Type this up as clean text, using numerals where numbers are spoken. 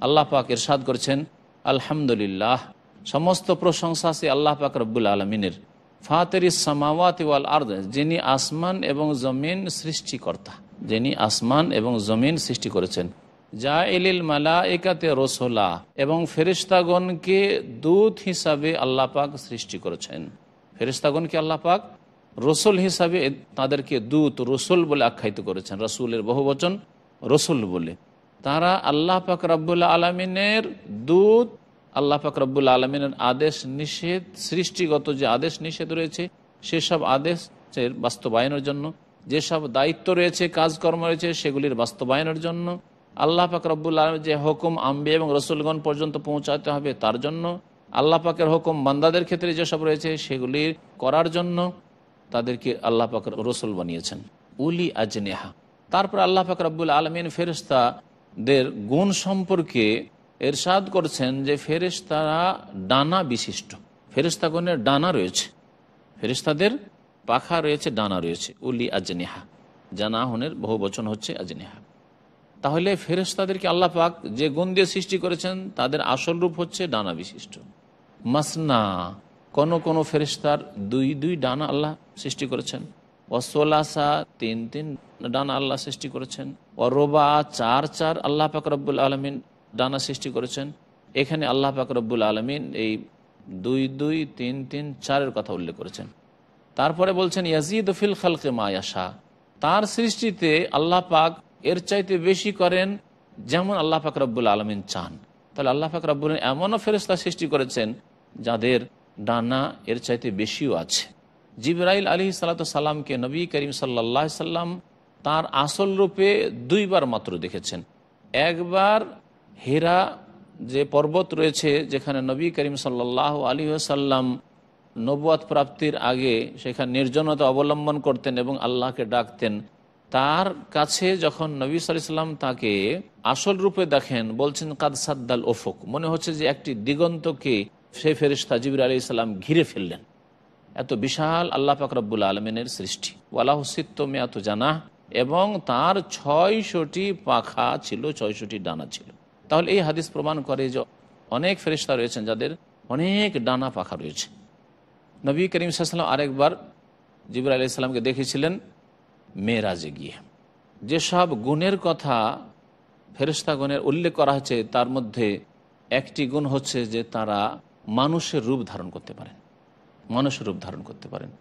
আল্লাহ পাক ইরশাদ করেছেন, আলহামদুলিল্লাহ, সমস্ত প্রশংসা আছে আল্লাহ পাক রব্বুল আলমিনের, ফাতিরিস সামাওয়াতি ওয়াল আরদ, যিনি আসমান এবং জমিন সৃষ্টিকর্তা, যিনি আসমান এবং জমিন সৃষ্টি করেছেন। জাইলিল মালাইকাতে রসুলা, এবং ফেরেশতাগণকে দূত হিসাবে আল্লাহ পাক সৃষ্টি করেছেন। ফেরেশতাগণকে আল্লাহ পাক রসুল হিসাবে তাদেরকে দূত, রসুল বলে আখ্যায়িত করেছেন। রসুলের বহুবচন রসুল বলে। তারা আল্লাহ পাক রব্বুল আলমিনের দূত, আল্লাহ পাক রব্বুল আলমিনের আদেশ নিষেধ, সৃষ্টিগত যে আদেশ নিষেধ রয়েছে সেসব আদেশের বাস্তবায়নের জন্য, যেসব দায়িত্ব রয়েছে, কাজকর্ম রয়েছে, সেগুলির বাস্তবায়নের জন্য, আল্লাহ পাক রব্বুল আলমীর যে হুকুম আম্বিয়া এবং রসুলগণ পর্যন্ত পৌঁছাতে হবে তার জন্য, আল্লাহ পাকের হুকুম বান্দাদের ক্ষেত্রে যেসব রয়েছে সেগুলি করার জন্য তাদেরকে আল্লাহ পাক রসুল বানিয়েছেন। উলি আজনেহা। তারপর আল্লাহ পাক রব্বুল আলমিন ফেরেশতাদের গুণ সম্পর্কে এরশাদ করছেন যে ফেরেশতারা ডানা বিশিষ্ট। ফেরেশতাগণের ডানা রয়েছে, ফেরেশতাদের পাখা রয়েছে, ডানা রয়েছে। উলি আজনেহা, জানাহনের বহু বচন হচ্ছে আজনেহা। তাহলে ফেরেশতাদেরকে আল্লাহ পাক যে গুণ দিয়ে সৃষ্টি করেছেন তাদের আসল রূপ হচ্ছে ডানা বিশিষ্ট। মাসনা, কোন ফেরেশতার দুই দুই ডানা আল্লাহ সৃষ্টি করেছেন। ওয়াসোলাসা, তিন তিন ডানা আল্লাহ সৃষ্টি করেছেন। ওয়ারোবা, চার চার আল্লাহ পাক রব্বুল আলমিন ডানা সৃষ্টি করেছেন। এখানে আল্লাহ পাক রব্বুল আলমিন এই দুই দুই, তিন তিন, চারের কথা উল্লেখ করেছেন। তারপরে বলছেন ইয়াজিদ ফিল খালকে মা ইয়াশা, তার সৃষ্টিতে আল্লাহ পাক এর চাইতে বেশি করেন যেমন আল্লাহ পাক রব্বুল আলমিন চান। তাহলে আল্লাহ পাক রব্বুল এমনও ফেরেশতা সৃষ্টি করেছেন যাদের ডানা এর চাইতে বেশিও আছে। জিবরাইল আলাইহিস সালামকে নবী করিম সাল্লাল্লাহু আলাইহি সাল্লাম তার আসল রূপে দুইবার মাত্র দেখেছেন। একবার হেরা যে পর্বত রয়েছে যেখানে নবী করিম সাল্লাল্লাহু আলাইহি ওয়াসাল্লাম নবুয়াত প্রাপ্তির আগে সেখানে নির্জনতা অবলম্বন করতেন এবং আল্লাহকে ডাকতেন, তার কাছে যখন নবী সাল্লাল্লাহু আলাইহি ওয়াসাল্লাম তাকে আসল রূপে দেখেন, বলছেন কাদ সাদ্দাল উফুক, মনে হচ্ছে যে একটি দিগন্তকে সেই ফেরেশতা জিবরাইল আলাইহিস সালাম ঘিরে ফেললেন। এত বিশাল আল্লাহ পাক রব্বুল আলমিনের সৃষ্টি। ওয়ালাহু সিত্তু মিআতু জানাহ, এবং তার ৬০০টি পাখা ছিল, ৬০০টি ডানা ছিল। তাহলে এই হাদিস প্রমাণ করে যে অনেক ফেরেশতা রয়েছেন যাদের অনেক ডানা পাখা রয়েছে। নবী করিম সাল্লাল্লাহু আলাইহি ওয়াসাল্লাম আরেকবার জিবরাইল আলাইহিস সালামকে দেখেছিলেন মেরাজে গিয়ে। যেসব গুণের কথা ফেরেশতাগণের উল্লেখ করা হয়েছে তার মধ্যে একটি গুণ হচ্ছে যে তারা মানুষের রূপ ধারণ করতে পারেন, মানুষের রূপ ধারণ করতে পারেন।